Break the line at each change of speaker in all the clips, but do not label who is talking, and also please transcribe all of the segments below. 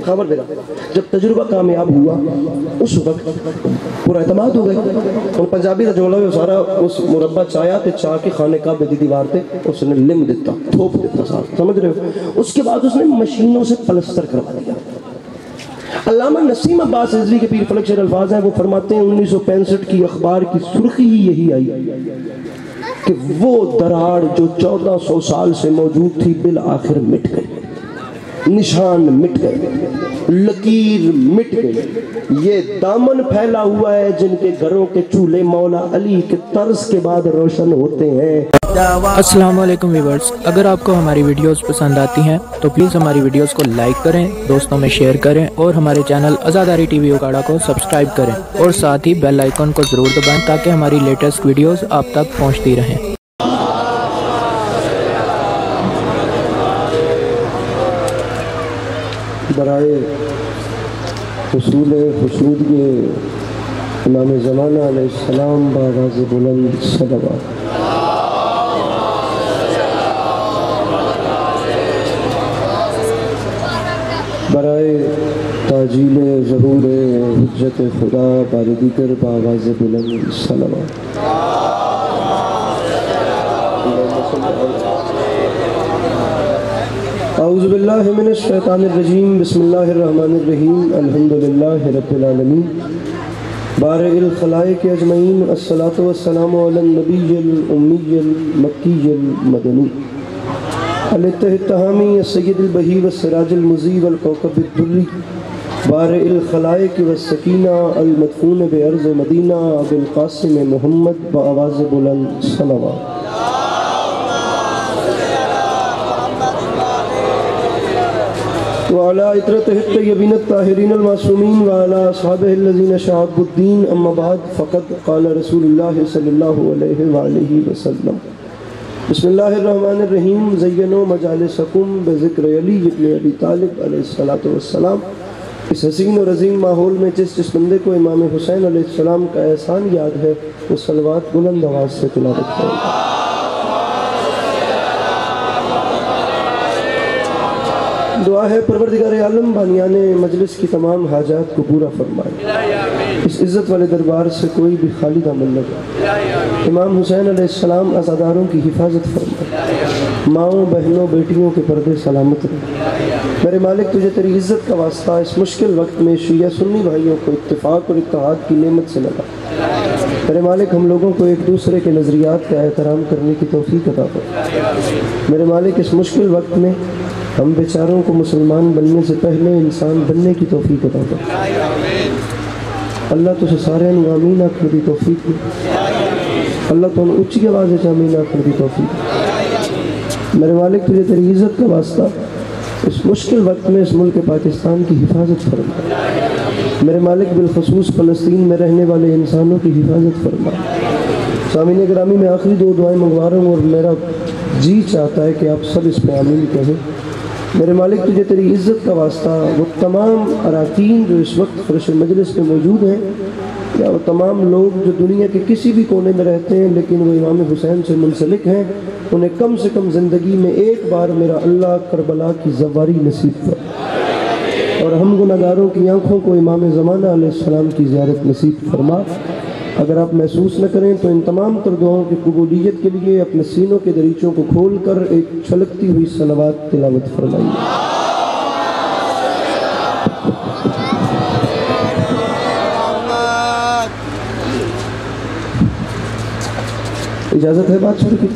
خبر دے رہا جب تجربہ کامیاب ہوا اس وقت پورا اعتماد ہو گئے. اور پنجابی کا جملہ ہے سارا اس مربع چایا تے چاہ کے خانے کعبے دی دیوار تے اس نے لم دیتا تھوپ دیتا صاحب سمجھ رہے ہو. اس کے بعد اس نے مشینوں سے پلستر کروا دیا. علامہ نسیم عباس رضوی کے پیر فلک شہر الفاظ ہیں وہ فرماتے ہیں 1965 کی اخبار کی سرخی ہی یہی آئی کہ وہ دراڑ جو 1400 سال سے موجود تھی بالآخر مٹ گئی. نشان مٹ گئے, لکیر مٹ گئی. یہ دامن پھیلا ہوا ہے جن کے گھروں کے چولہے مولا علی کے طرز کے بعد روشن ہوتے ہیں.
السلام علیکم ویورز, اگر آپ کو ہماری ویڈیوز پسند آتی ہیں تو پلیز ہماری ویڈیوز کو لائک کریں, دوستوں میں شیئر کریں اور ہمارے چینل عزاداری ٹی وی اکاڑا کو سبسکرائب کریں اور ساتھ ہی بیل آئیکن کو ضرور دبائیں تاکہ ہماری لیٹسٹ ویڈیوز آپ تک پہنچتی رہیں.
برائے حصول حسودی امام زمانہ علیہ السلام بآواز بلند صلوات. برائے تاجیل ظہور حجت خدا بار دیگر بآواز بلند صلوات. اعوذ باللہ من الشیطان الرجیم بسم اللہ الرحمن الرحیم الحمدللہ رب العالمین بارئ الخلائق اجمعین الصلاة والسلام علی النبی الامی المکی المدنی الاتحامی السید البہی والسراج المضی والکوکب الدری بارئ الخلائق والسکینہ المدفون بعرض مدینہ ابو القاسم محمد بآواز بلند صلوات. وعلى عطرته الطيبين الطاهرين المعصومين وعلى أصحابه الذين شعبوا الدين أما بعد فقد قال رسول الله صلى الله عليه وآله وسلم بسم الله الرحمن الرحيم زينوا مجالسكم بذكر علي ابن ابي طالب علیہ الصلوۃ والسلام. اس حسین اور عظیم ماحول میں جس بندے کو امام حسین علیہ السلام کا احسان یاد ہے وہ صلوات بلند آواز سے تلاوت کرے گا. دعا ہے پروردگار عالم بانیان مجلس کی تمام حاجات کو پورا فرمائے. اس عزت والے دربار سے کوئی بھی خالی دامن نہ جائے. امام حسین علیہ السلام عزاداروں کی حفاظت فرمائے. ماؤں بہنوں بیٹیوں کے پردے سلامت رہے. میرے مالک تجھے تیری عزت کا واسطہ اس مشکل وقت میں شیعہ سنی بھائیوں کو اتفاق اور اتحاد کی نعمت سے لگا. میرے مالک ہم لوگوں کو ایک دوسرے کے نظریات کا احترام کرنے کی توفیق عطا فرما. میرے مالک اس مشکل وقت میں ہم بیچاروں کو مسلمان بننے سے پہلے انسان بننے کی توفیق عطا فرما. اللہ تجھے سارے آمین آخر دی توفیق دی. اللہ تو اونچی آواز سے آمین آخر دی توفیق. میرے مالک تجھے تیری عزت کا واسطہ اس مشکل وقت میں اس ملک پاکستان کی حفاظت فرما. میرے مالک بالخصوص فلسطین میں رہنے والے انسانوں کی حفاظت فرما. سامعین گرامی میں آخری دو دعائیں منگوا رہا ہوں اور میرا جی چاہتا ہے کہ آپ سب اس پہ آمین کہیں. میرے مالک تجھے تیری عزت کا واسطہ وہ تمام اراکین جو اس وقت فرش مجلس پہ موجود ہیں یا وہ تمام لوگ جو دنیا کے کسی بھی کونے میں رہتے ہیں لیکن وہ امام حسین سے منسلک ہیں, انہیں کم سے کم زندگی میں ایک بار میرا اللہ کربلا کی زواری نصیب کر اور ہم گناہگاروں کی آنکھوں کو امام زمانہ علیہ السلام کی زیارت نصیب فرما. اگر آپ محسوس نہ کریں تو ان تمام تر دعاؤں کی قبولیت کے لیے اپنے سینوں کے دریچوں کو کھول کر ایک چھلکتی ہوئی صلوات تلاوت فرمائیے. اجازت ہے بات شروع کی؟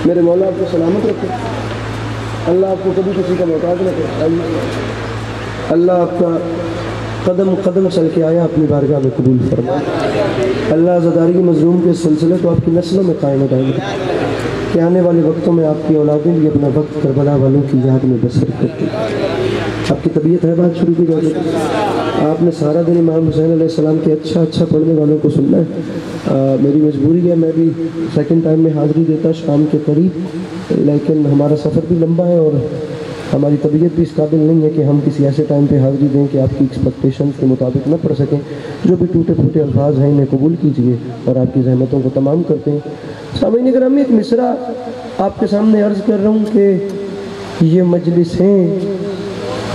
میرے مولا آپ کو سلامت رکھے. اللہ آپ کو کبھی کسی کا محتاج نہ کرے. اللہ آپ کا قدم قدم چل کے آیا اپنی بارگاہ میں قبول فرمائے. اللہ عزاداری مظلوم کے سلسلے کو آپ کی نسلوں میں قائم دائم کہ آنے والے وقتوں میں آپ کی اولادیں بھی اپنا وقت کربلا والوں کی یاد میں بسر کرتی. آپ کی طبیعت ہے بات شروع کی جائے. آپ نے سارا دن امام حسین علیہ السلام کے اچھا پڑھنے والوں کو سننا ہے. میری مجبوری ہے میں بھی سیکنڈ ٹائم میں حاضری دیتا شام کے قریب, لیکن ہمارا سفر بھی لمبا ہے اور ہماری طبیعت بھی اس قابل نہیں ہے کہ ہم کسی ایسے ٹائم پہ حاضری دیں کہ آپ کی ایکسپیکٹیشنز کے مطابق نہ پڑھ سکیں. جو بھی ٹوٹے پھوٹے الفاظ ہیں انہیں قبول کیجئے اور آپ کی زحمتوں کو تمام کرتے ہیں. سامعین گرامی ایک مصرع آپ کے سامنے عرض کر رہا ہوں کہ یہ مجلسیں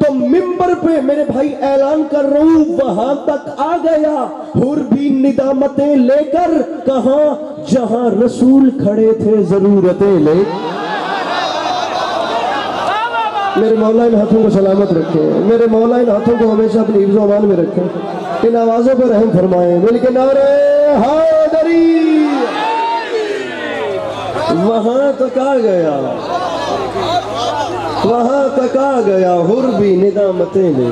تو منبر پہ میرے بھائی اعلان کر رہا ہوں وہاں تک آ گیا حور بھی ندامتیں لے کر، کہاں جہاں رسول کھڑے تھے ضرورتیں لے۔ میرے مولا ان ہاتھوں کو سلامت رکھے، میرے مولا ان ہاتھوں کو ہمیشہ اپنی حفظ و امان میں رکھے، ان آوازوں پر رحم فرمائیں، مل کے نعرہ حیدری۔ وہاں تک آ گیا، وہاں تک آ گیا حور بھی ندامتیں لے۔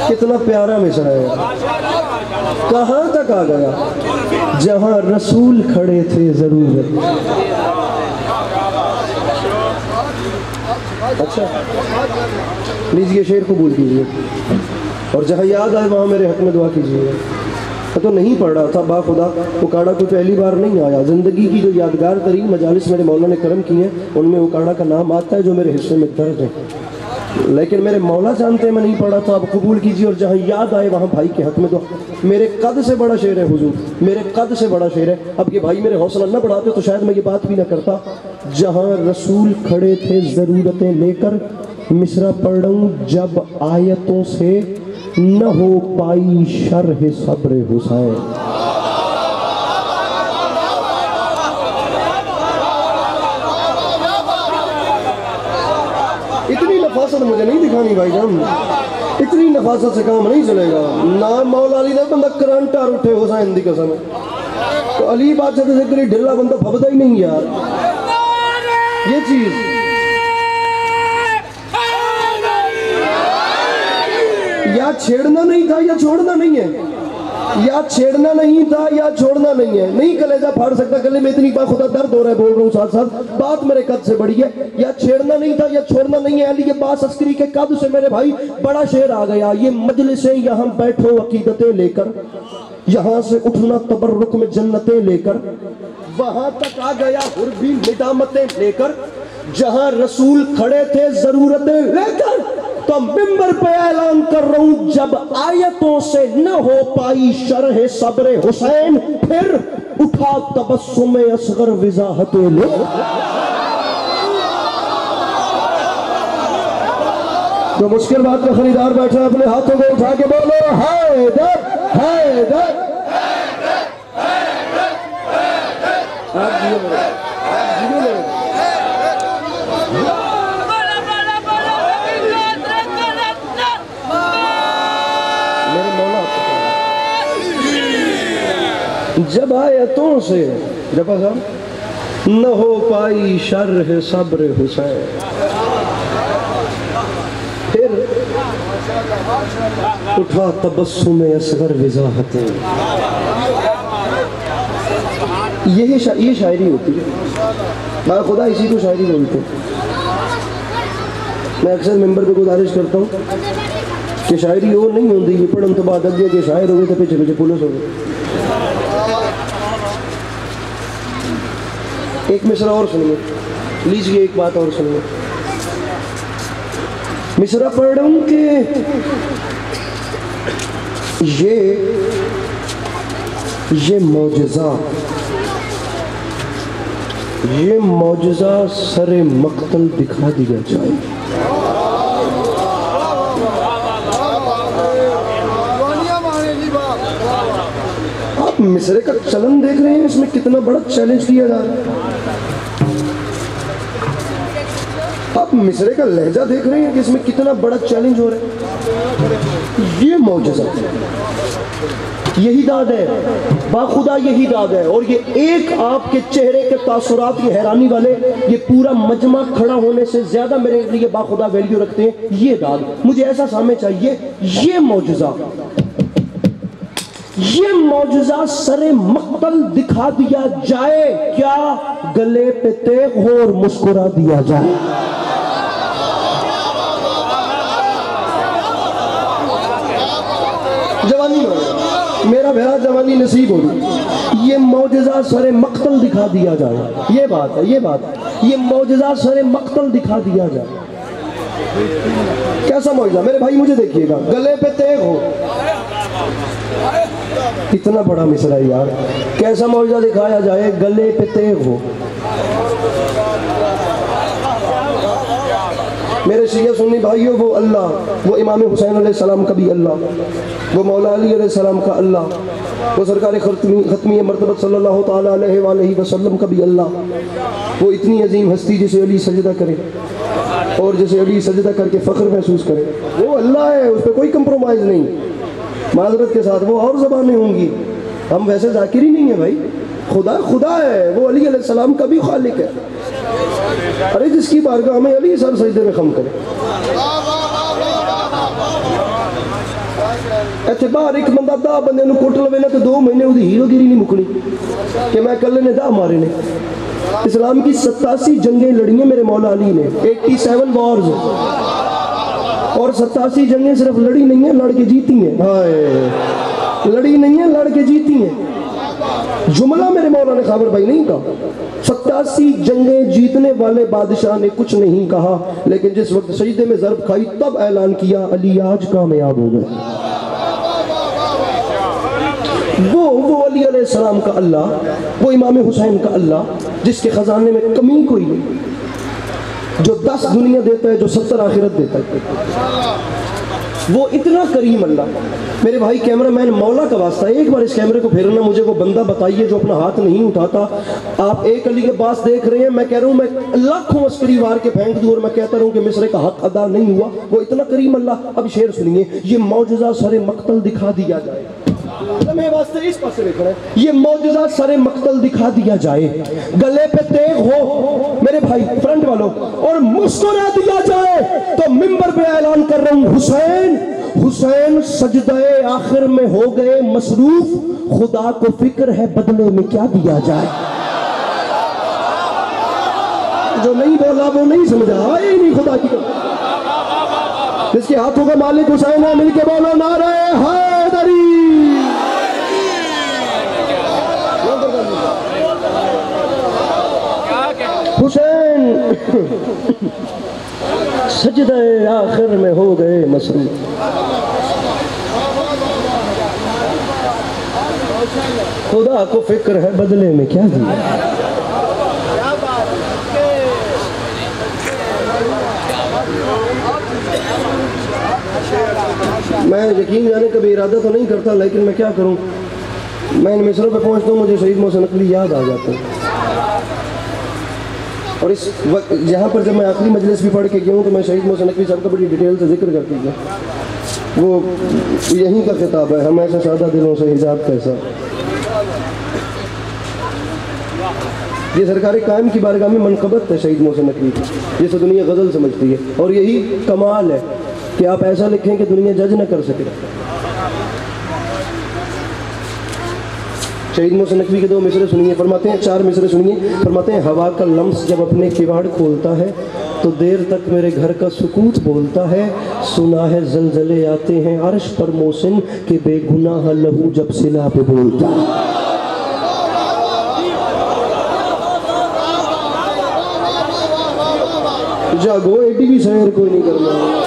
کتنا پیارا مصرع ہے، کہاں تک آ گیا جہاں رسول کھڑے تھے ضرورت۔ اچھا لیجئے شعر قبول کیجئے، اور جہاں یاد آئے وہاں میرے حق میں دعا کیجئے۔ تو نہیں پڑھ رہا تھا با خدا، اکاڑا کوئی پہلی بار نہیں آیا، زندگی کی جو یادگار ترین مجالس میرے مولا نے کرم کی ہیں ان میں اکاڑا کا نام آتا ہے جو میرے حصے میں درج ہے، لیکن میرے مولا جانتے ہیں میں نہیں پڑھا تھا۔ اب قبول کیجئے، اور جہاں یاد آئے وہاں بھائی کے حق میں دعا۔ میرے قد سے بڑا شعر ہے حضور، میرے قد سے بڑا شعر ہے، اب یہ بھائی میرے حوصلہ نہ بڑھاتے تو شاید میں یہ بات بھی نہ کرتا۔ جہاں رسول کھڑے تھے ضرورتیں لے کر، مصرع پڑھ رہا ہوں جب آیتوں سے نہ ہو پائی شرح صبر حسین۔ اتنی نفاست مجھے نہیں دکھانی بھائی جان، اتنی نفاست سے کام نہیں چلے گا۔ نام مولا علی دا بندہ کرنٹار اٹھے حسین دی قسم ہے، تو علی بادشاہ سے ذکری ڈھلا بندہ بھبدا ہی نہیں یار۔ یہ چیز یا چھیڑنا نہیں تھا یا چھوڑنا نہیں ہے، یا چھیڑنا نہیں تھا یا چھوڑنا نہیں ہے، نہیں کلیجہ پھاڑ سکتا، گلے میں اتنی با خدا درد ہو رہا ہے، بول رہا ہوں ساتھ ساتھ، بات میرے قد سے بڑی ہے، یا چھیڑنا نہیں تھا یا چھوڑنا نہیں ہے۔ علی عباس عسکری کے قد سے میرے بھائی بڑا شعر آ گیا، یہ مجلسیں یہاں بیٹھو عقیدتیں لے کر، یہاں سے اٹھنا تبرک میں جنتیں لے کر، وہاں تک آ گیا حور بھی ندامتیں لے کر، جہاں رسول کھڑے تھے ضرورتیں لے کر، تو منبر پہ اعلان کر رہا ہوں جب آیتوں سے نہ ہو پائی شرح صبر حسین، پھر اٹھا تبسم اصغر وضاحت لے۔ جو مشکل بات کا خریدار بیٹھا ہے اپنے ہاتھوں کو اٹھا کے بولو حیدر حیدر۔ جب آیتوں سے جب نہ ہو پائی شرح صبر حسین، پھر اٹھا تبسم اصغر وضاحتیں۔ یہ شاعری ہوتی ہے، میں خدا اسی کو شاعری بولتے ہیں۔ میں اکثر ممبر پہ گزارش کرتا ہوں کہ شاعری وہ نہیں ہوتی یہ پڑھن تو بعد اگے کہ شاعر ہوئے تو پیچھے پیچھے پولیس ہو گئے۔ ایک مصرع اور سنیے، لیجئے ایک بات اور سنیے، مصرع پڑھ رہا ہوں کہ یہ معجزہ سر مقتل دکھا دیا جائے۔ آپ مصرع کا چلن دیکھ رہے ہیں، اس میں کتنا بڑا چیلنج دیا جا رہا ہے۔ آپ مصرع کا لہجہ دیکھ رہے ہیں کہ اس میں کتنا بڑا چیلنج ہو رہا ہے۔ یہ معجزہ، یہی داد ہے، باخدا یہی داد ہے، اور یہ ایک آپ کے چہرے کے تاثرات کی حیرانی والے یہ پورا مجمع کھڑا ہونے سے زیادہ میرے لیے باخدا ویلیو رکھتے ہیں۔ یہ داد مجھے ایسا سامنے چاہیے، یہ معجزہ سر مقتل دکھا دیا جائے، کیا گلے پہ تیغ ہو اور مسکرا دیا جائے۔ جوانی ہو، میرا بھیرا جوانی نصیب ہو، یہ معجزہ سر مقتل دکھا دیا جائے۔ یہ بات ہے، یہ معجزہ سر مقتل دکھا دیا جائے۔ کیسا معجزہ میرے بھائی مجھے دیکھیے گا، گلے پہ تیغ ہو، اتنا بڑا مصرع ہے یار، کیسا معجزہ دکھایا جائے، گلے پہ تیغ ہو۔ میرے شیعہ سنی بھائیوں، وہ اللہ، وہ امام حسین علیہ السلام کا بھی اللہ، وہ مولا علی علیہ السلام کا اللہ، وہ سرکار ختمی مرتبہ صلی اللہ تعالیٰ علیہ وآلہ وسلم کا بھی اللہ، وہ اتنی عظیم ہستی جسے علی سجدہ کرے اور جسے علی سجدہ کر کے فخر محسوس کرے، وہ اللہ ہے، اس پہ کوئی کمپرومائز نہیں۔ معذرت کے ساتھ وہ اور زبانیں ہوں گی، ہم ویسے ذاکر ہی نہیں ہیں بھائی، خدا خدا ہے، وہ علی علیہ السلام کا بھی خالق ہے۔ ارے جس کی بارگاہ میں علی سر سجدے میں خم کرے۔ اعتبار ایک بندہ دا بندے نو کٹ لوے نا تو 2 مہینے وہ ہیرو گیری نہیں مکنی کہ میں کلے نے دا مارے نے۔ اسلام کی 87 جنگیں لڑی ہیں میرے مولا علی نے، 87 وارز، اور 87 جنگیں صرف لڑی نہیں ہیں، لڑ کے جیتی ہیں۔ ہائے، لڑی نہیں ہیں، لڑ کے جیتی ہیں۔ جملہ میرے مولا نے خابر بھائی نہیں کہا، 87 جنگیں جیتنے والے بادشاہ نے کچھ نہیں کہا، لیکن جس وقت سجدے میں ضرب کھائی تب اعلان کیا علی آج کامیاب ہو گئے۔ وہ علی علیہ السلام کا اللہ، وہ امام حسین کا اللہ، جس کے خزانے میں کمی کوئی نہیں، جو 10 دنیا دیتا ہے، جو 70 آخرت دیتا ہے، وہ اتنا کریم اللہ۔ میرے بھائی کیمرہ مین، مولا کا واسطہ ایک بار اس کیمرے کو پھیرنا، مجھے وہ بندہ بتائیے جو اپنا ہاتھ نہیں اٹھاتا۔ آپ ایک علی کے پاس دیکھ رہے ہیں، میں کہہ رہا ہوں میں لاکھوں عسکری وار کے پھینک دوں اور میں کہتا رہوں کہ مصر کا حق ادا نہیں ہوا، وہ اتنا کریم اللہ۔ اب شعر سنیے، یہ معجزہ سر مقتل دکھا دیا جائے، میں واسطے اس پاس سے دیکھ رہے ہیں، یہ معجزہ سر مقتل دکھا دیا جائے، گلے پہ تیغ ہو میرے بھائی فرنٹ والوں، اور مسکرا دیا جائے، تو منبر پہ اعلان کر رہا ہوں، حسین حسین سجدہ آخر میں ہو گئے مصروف، خدا کو فکر ہے بدلے میں کیا دیا جائے۔ جو نہیں بولا وہ نہیں سمجھا، آئے ہی نہیں خدا کی قسم۔ جس کے ہاتھوں کا مالک حسین ہے، مل کے بولو نعرہ حیدری۔ حسین سجدہ آخر میں ہو گئے مصروف، خدا کو فکر ہے بدلے میں کیا دیا۔ میں یقین جانے کبھی ارادہ تو نہیں کرتا، لیکن میں کیا کروں، میں ان مصروں پہ پہنچتا ہوں، مجھے شہید محسن نقوی یاد آ جاتا ہے۔ اور اس وقت جہاں پر جب میں آخری مجلس بھی پڑھ کے گیا ہوں تو میں شہید محسن نقوی صاحب کا بڑی ڈیٹیل سے ذکر کرتی ہوں، وہ یہیں کا خطاب ہے، ہم ایسے سادہ دلوں سے حجاب کیسا۔ یہ سرکار قائم کی بارگاہ میں منقبت ہے شہید محسن نقوی کی، جسے دنیا غزل سمجھتی ہے، اور یہی کمال ہے کہ آپ ایسا لکھیں کہ دنیا جج نہ کر سکے۔ شہید محسن نقوی کے 2 مصرے سنیے، فرماتے ہیں 4 مصرے سنیے، فرماتے ہیں ہوا کا لمس جب اپنے کواڑ کھولتا ہے تو دیر تک میرے گھر کا سکوت بولتا ہے، سنا ہے زلزلے آتے ہیں عرش پر محسن کہ بے گناہ لہو جب صلہ پہ بولتا ہے۔ جاگو ایڈی بھی سیر کوئی نہیں کرنا۔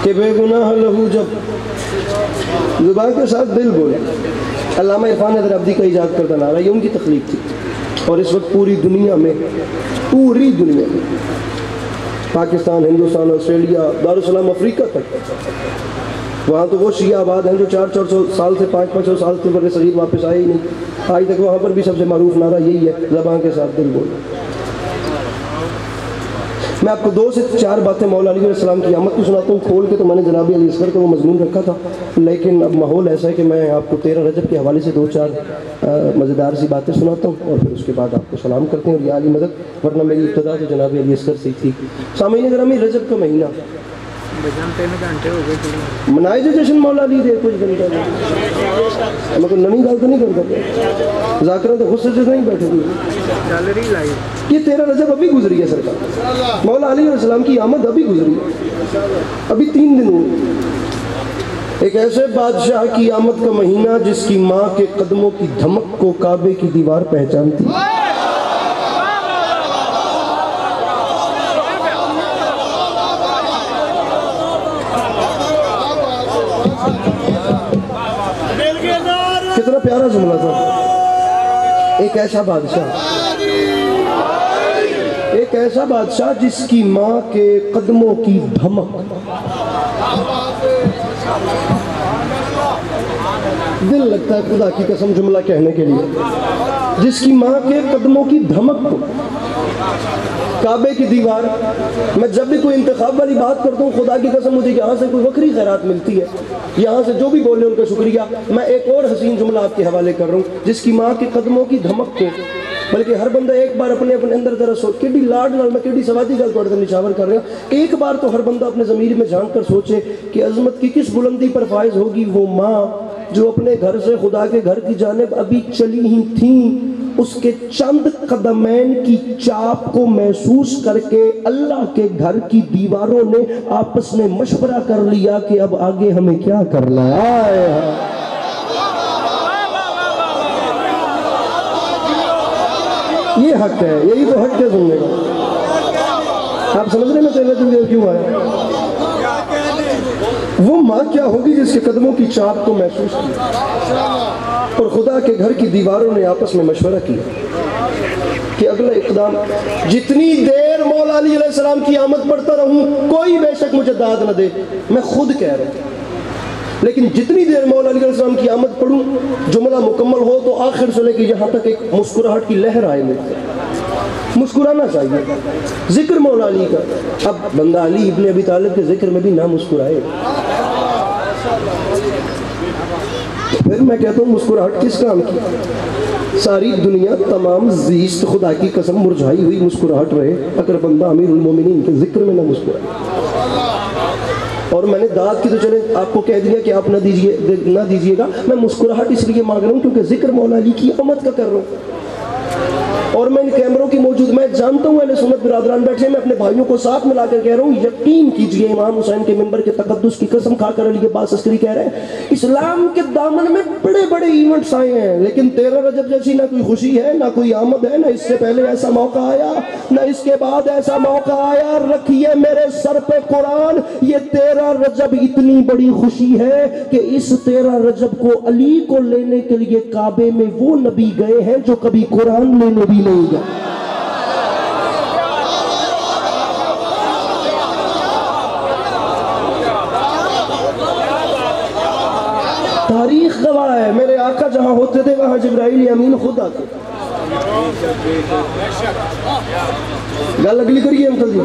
کہ بے گناہ لہو جب، زبان کے ساتھ دل بولے۔ علامہ عرفان حیدر عبدی کا ایجاد کردہ نعرہ، یہ ان کی تخلیق تھی، اور اس وقت پوری دنیا میں پاکستان، ہندوستان، آسٹریلیا، دارالسلام افریقہ تک، وہاں تو وہ شیعہ آباد ہیں جو 400 سال سے 500 سال سے بر صغیر واپس آئے ہی نہیں، آج تک وہاں پر بھی سب سے معروف نعرہ یہی ہے، زبان کے ساتھ دل بولے۔ میں آپ کو 2 سے 4 باتیں مولا علی علیہ السلام کی آمد کو سناتا ہوں کھول کے، تو میں نے جناب علی اصغر کا وہ مضمون رکھا تھا، لیکن اب ماحول ایسا ہے کہ میں آپ کو 13 رجب کے حوالے سے 2-4 مزیدار سی باتیں سناتا ہوں، اور پھر اس کے بعد آپ کو سلام کرتے ہیں، اور یا علی مدد، ورنہ میری ابتدا تو جناب علی اصغر سے تھی۔ سامعین گرامی، رجب کا مہینہ منائے جو جشن مولا علی دے کچھ گھنٹہ میں کوئی نمی گال تو نہیں کرتا، ذاکرہ تو غصے سے نہیں بیٹھے ہوئے۔ یہ 13 رجب ابھی گزری ہے سرکار، مولا علی علیہ السلام کی آمد ابھی گزری ہے، ابھی 3 دن ہوئے۔ ایک ایسے بادشاہ کی آمد کا مہینہ جس کی ماں کے قدموں کی دھمک کو کعبے کی دیوار پہچانتی. کتنا پیارا جملہ تھا. ایک ایسا بادشاہ جس کی ماں کے قدموں کی دھمک. دل لگتا ہے خدا کی قسم جملہ کہنے کے لیے. جس کی ماں کے قدموں کی دھمک کو کعبے کی دیوار. میں جب بھی کوئی انتخاب والی بات کرتا ہوں خدا کی قسم مجھے یہاں سے کوئی وکری خیرات ملتی ہے. یہاں سے جو بھی بولے ان کا شکریہ. میں ایک اور حسین جملہ آپ کے حوالے کر رہا ہوں. جس کی ماں کے قدموں کی دھمک کو. بلکہ ہر بندہ ایک بار اپنے اندر ذرا سوچ کے لاڈ نال میں کیڑی سوادی گل تھوڑے نشاور کر رہا ہوں. ایک بار تو ہر بندہ اپنے ضمیر میں جان کر سوچے کہ عظمت کی کس بلندی پر فائز ہوگی وہ ماں جو اپنے گھر سے خدا کے گھر کی جانب ابھی چلی ہی تھیں. اس کے چند قدمین کی چاپ کو محسوس کر کے اللہ کے گھر کی دیواروں نے آپس میں مشورہ کر لیا کہ اب آگے ہمیں کیا کرنا ہے. یہ حق ہے. یہی تو حق ہے سننے کا. آپ سمجھ رہے میں تیرے دل کیوں آیا. وہ ماں کیا ہوگی جس کے قدموں کی چاپ کو محسوس کیا اور خدا کے گھر کی دیواروں نے آپس میں مشورہ کیا کہ اگلا اقدام. جتنی دیر مولا علی علیہ السلام کی آمد پڑھتا رہوں کوئی بے شک مجھے داد نہ دے. میں خود کہہ رہا ہوں. لیکن جتنی دیر مولا علی علیہ السلام کی آمد پڑھوں جملہ مکمل ہو تو آخر سے لے کے یہاں تک ایک مسکراہٹ کی لہر آئے مجھے. مسکرانا چاہیے. ذکر مولا علی کا. اب بندہ علی ابن ابی طالب کے ذکر میں بھی نہ مسکرائے. پھر میں کہتا ہوں مسکراہٹ کس کام کی. ساری دنیا تمام زیست خدا کی قسم مرجھائی ہوئی مسکراہٹ رہے اگر بندہ امیر المومنین کے ذکر میں نہ مسکرائے. اور میں نے داد کی تو چلے آپ کو کہہ دیا کہ آپ نہ دیجئے گا. میں مسکراہٹ اس لیے مانگ رہا ہوں کیونکہ ذکر مولا علی کی آمد کا کر رہا ہوں. اور میں ان کیمروں کی موجود میں جانتا ہوں اہل سنت برادران بیٹھے. میں اپنے بھائیوں کو ساتھ ملا کر کہہ رہا ہوں یقین کیجئے امام حسین کے منبر کے تقدس کی قسم کھا کر علی عباس عسکری کہہ رہے ہیں اسلام کے دامن میں بڑے بڑے ایونٹس آئے ہیں لیکن 13 رجب جیسی نہ کوئی خوشی ہے نہ کوئی آمد ہے. نہ اس سے پہلے ایسا موقع آیا نہ اس کے بعد ایسا موقع آیا. رکھیے میرے سر پہ قرآن. یہ 13 رجب اتنی بڑی خوشی ہے کہ اس 13 رجب کو علی کو لینے کے لیے کعبے میں وہ نبی گئے ہیں جو کبھی قرآن لینے بھی نہیں گئے. تاریخ گواہ ہے. میرے آقا جہاں ہوتے تھے وہاں جبرائیل امین خود آتے. گل اگلی کریے انکل جی.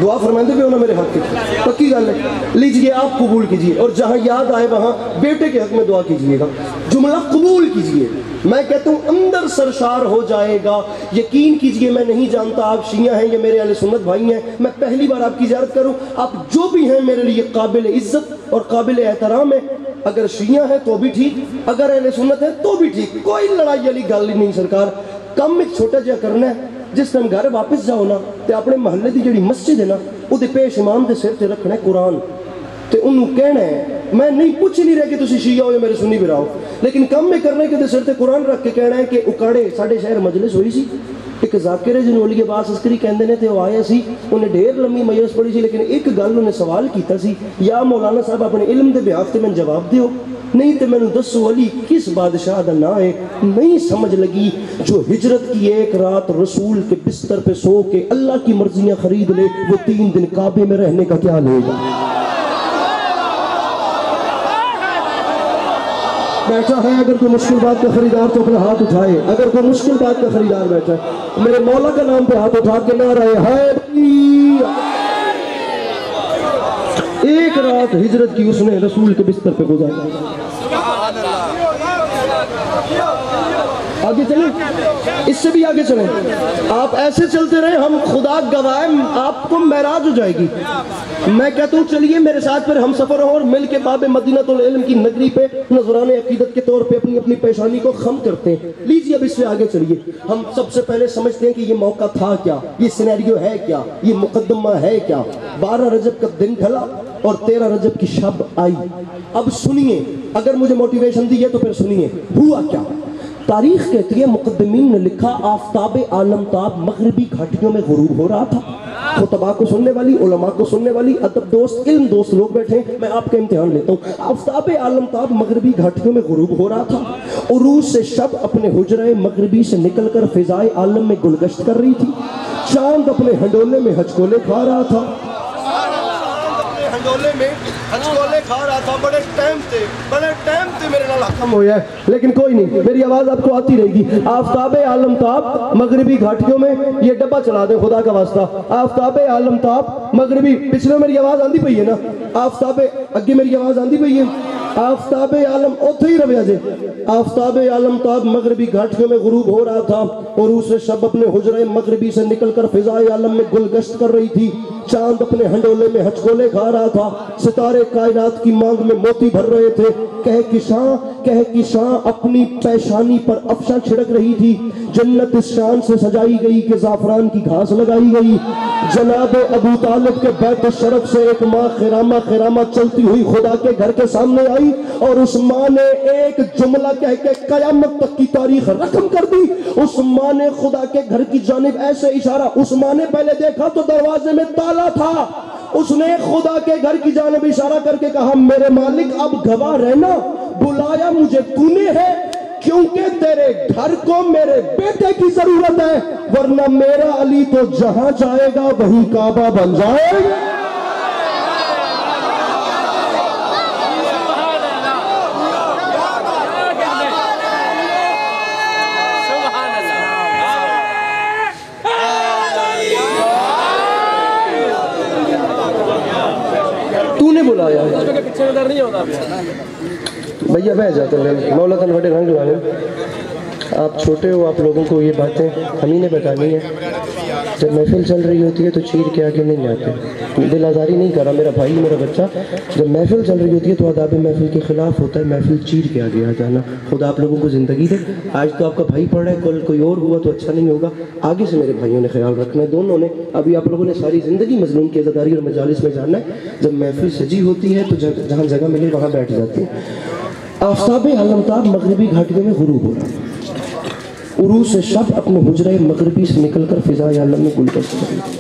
دعا فرمائندے بھی ہونا میرے حق کی پکی گل ہے. لیجئے آپ قبول کیجئے اور جہاں یاد آئے وہاں بیٹے کے حق میں دعا کیجئے گا. جملہ قبول کیجئے. میں کہتا ہوں اندر سرشار ہو جائے گا. یقین کیجئے میں نہیں جانتا آپ شیعہ ہیں یا میرے اہل سنت بھائی ہیں. میں پہلی بار آپ کی زیارت کروں. آپ جو بھی ہیں میرے لیے قابل عزت اور قابل احترام ہے. اگر شیعہ ہے تو بھی ٹھیک اگر اہل سنت ہے تو بھی ٹھیک. کوئی لڑائی والی گل نہیں سرکار. کم ایک چھوٹا جہا کرنا ہے. جس ٹائم گھر واپس جاؤ نا تے اپنے محلے دی جڑی مسجد ہے نا وہ دے پیش امام دے سر تے رکھنا ہے قرآن تے انہوں کہنا ہے. میں نہیں پوچھ نہیں رہا کہ تسی شیعہ ہو یا میرے سنی بھی رہو لیکن کم میں کرنا ہے کہ دے سر تے قرآن رکھ کے کہنا ہے کہ اکاڑے ساڑھے شہر مجلس ہوئی سی. ایک ذاکر ہے جنہوں علی عباس عسکری کہندے نے تے وہ آیا سی. انہیں ڈھیر لمبی مجلس پڑھی سی لیکن ایک گل انہیں سوال کیتا سی یا مولانا صاحب اپنے علم دے بیاف تے میں جواب دیو نہیں تے میں نے دسو علی کس بادشاہ دا نا ہے. نہیں سمجھ لگی جو ہجرت کی ایک رات رسول کے بستر پہ سو کے اللہ کی مرضیاں خرید لے وہ 3 دن کعبے میں رہنے کا کیا لے گا. بیٹھا ہے اگر کوئی مشکل بات کا خریدار تو اپنا ہاتھ اٹھائے. اگر کوئی مشکل بات کا خریدار بیٹھا ہے میرے مولا کا نام پہ ہاتھ اٹھا کے نہ رہے ہے. ایک رات ہجرت کی اس نے رسول کے بستر پہ گزارا. آگے چلیں، اس سے بھی آگے چلیں، آپ ایسے چلتے رہے، ہم خدا گواہ آپ کو معراج ہو جائے گی۔ میں کہتا ہوں چلیے میرے ساتھ پھر ہم سفر ہوں اور مل کے باب مدینہ العلم کی نگری پہ نذران عقیدت کے طور پہ اپنی اپنی پیشانی کو خم کرتے ہیں۔ لیجیے اب اس سے آگے چلیے، ہم سب سے پہلے سمجھتے ہیں کہ یہ موقع تھا کیا، یہ سینیریو ہے کیا، یہ مقدمہ ہے کیا۔ 12 رجب کا دن ڈھلا اور 13 رجب کی شب آئی۔ اب سنیے، اگر مجھے موٹیویشن دی ہے تو پھر سنیے ہوا کیا۔ تاریخ کہتی ہے، مقدمین نے لکھا آفتاب عالمتاب مغربی گھاٹیوں میں غروب ہو رہا تھا۔ خطباء کو سننے والی، علماء کو سننے والی، ادب دوست، علم دوست لوگ بیٹھے ہیں، میں آپ کا امتحان لیتا ہوں۔ آفتاب عالمتاب مغربی گھاٹیوں میں غروب ہو رہا تھا۔ عروج سے شب اپنے حجرہ مغربی سے نکل کر فضائے عالم میں گلگشت کر رہی تھی۔ چاند اپنے ہنڈولے میں ہچکولے کھا رہا تھا، ہنڈولے میں ہچکولے کھا رہا تھا۔ بڑے ٹائم تھے میرے نال حکم ہو جائے، لیکن کوئی نہیں، میری آواز آپ کو آتی رہے گی۔ آفتاب عالمتاب مغربی گھاٹیوں میں، یہ ڈبہ چلا دیں خدا کا واسطہ۔ آفتاب عالمتاب مغربی، پچھلے میری آواز آندی پئی ہے نا، آفتاب اگے میری آواز آندی پئی ہے۔ آفتاب عالم اوتھے ہی رویا جے۔ آفتاب عالمتاب مغربی گھاٹیوں میں غروب ہو رہا تھا، اور اسے شب اپنے حجرہ مغربی سے نکل کر فضائے عالم میں گلگشت کر رہی تھی۔ چاند اپنے ہنڈولے میں ہچکولے کھا رہا تھا، ستارے کائنات کی مانگ میں موتی بھر رہے تھے۔ کہکشاں اپنی پیشانی پر افشاں چھڑک رہی تھی۔ جنت اس شان سے سجائی گئی کہ زعفران کی گھاس لگائی گئی۔ جناب ابو طالب کے بیت الشرف سے ایک ماں خرامہ چلتی ہوئی خدا کے گھر کے سامنے آئی، اور اس ماں نے ایک جملہ کہہ کے قیامت تک کی تاریخ رقم کر دی۔ اس ماں نے خدا کے گھر کی جانب ایسے اشارہ، اس ماں نے پہلے دیکھا تو دروازے میں تالا تھا، اس نے خدا کے گھر کی جانب اشارہ کر کے کہا، میرے مالک اب گواہ رہنا، بلایا مجھے تو نے ہے، کیونکہ تیرے گھر کو میرے بیٹے کی ضرورت ہے، ورنہ میرا علی تو جہاں جائے گا وہیں کعبہ بن جائے گا۔ بلایا بھیا بہ جاتے ہیں، مولا تن بڑے رنگ لگانے، آپ چھوٹے ہو، آپ لوگوں کو یہ باتیں ہمیں نے بتانی ہے۔ جب محفل چل رہی ہوتی ہے تو چیر کے آگے نہیں آتے، دل آزاری نہیں کر رہا میرا بھائی میرا بچہ، جب محفل چل رہی ہوتی ہے تو آداب محفل کے خلاف ہوتا ہے محفل چیر کے آگے آ جانا۔ خدا آپ لوگوں کو زندگی دے۔ آج تو آپ کا بھائی پڑھ رہا ہے، کل کوئی اور ہوا تو اچھا نہیں ہوگا، آگے سے میرے بھائیوں نے خیال رکھنا ہے، دونوں نے۔ ابھی آپ لوگوں نے ساری زندگی مظلوم کی عزاداری اور مجالس میں جاننا ہے، جب محفل سجی ہوتی ہے تو جہاں جگہ ملے وہاں بیٹھ جاتے ہیں۔ آفتاب عالمتاب مغربی گھاٹیوں میں غروب ہو رہا، عروج سے شب اپنے حجرہ مغربی سے نکل کر فضائے عالم میں گلگشت کر رہی تھی۔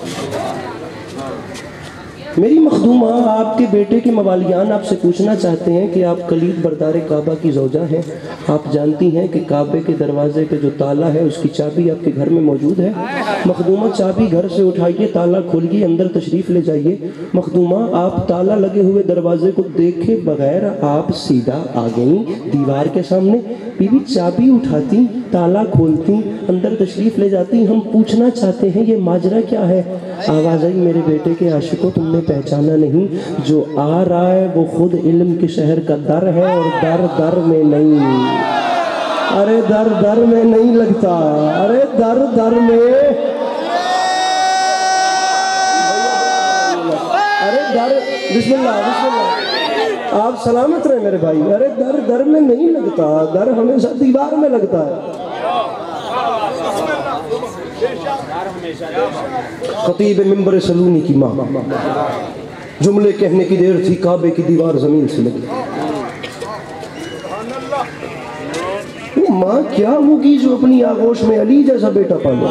میری مخدومہ آپ کے بیٹے کے موالیان آپ سے پوچھنا چاہتے ہیں کہ آپ کلید بردار کعبہ کی زوجہ ہیں، آپ جانتی ہیں کہ کعبے کے دروازے پہ جو تالا ہے اس کی چابی آپ کے گھر میں موجود ہے۔ مخدومہ چابی گھر سے اٹھائیے، تالا کھولیے، اندر تشریف لے جائیے۔ مخدومہ آپ تالا لگے ہوئے دروازے کو دیکھے بغیر آپ سیدھا آ گئیں دیوار کے سامنے، بی بی چابی اٹھاتی، تالا کھولتی، اندر تشریف لے جاتی۔ ہم پوچھنا چاہتے ہیں یہ ماجرا کیا ہے؟ آواز آئی، میرے بیٹے کے عاشقوں تم نے پہچانا نہیں، جو آ رہا ہے وہ خود علم کے شہر کا در ہے، اور در در میں نہیں، ارے در در میں نہیں لگتا، ارے در در میں، ارے در، بسم اللہ بسم اللہ، آپ سلامت رہے میرے بھائی، ارے در در میں نہیں لگتا، در ہمیشہ دیوار میں لگتا ہے۔ خطیب منبر سلونی کی ماں، جملے کہنے کی دیر تھی، کعبے کی دیوار زمین سے لگی۔ وہ ماں کیا ہوگی جو اپنی آغوش میں علی جیسا بیٹا پالا؟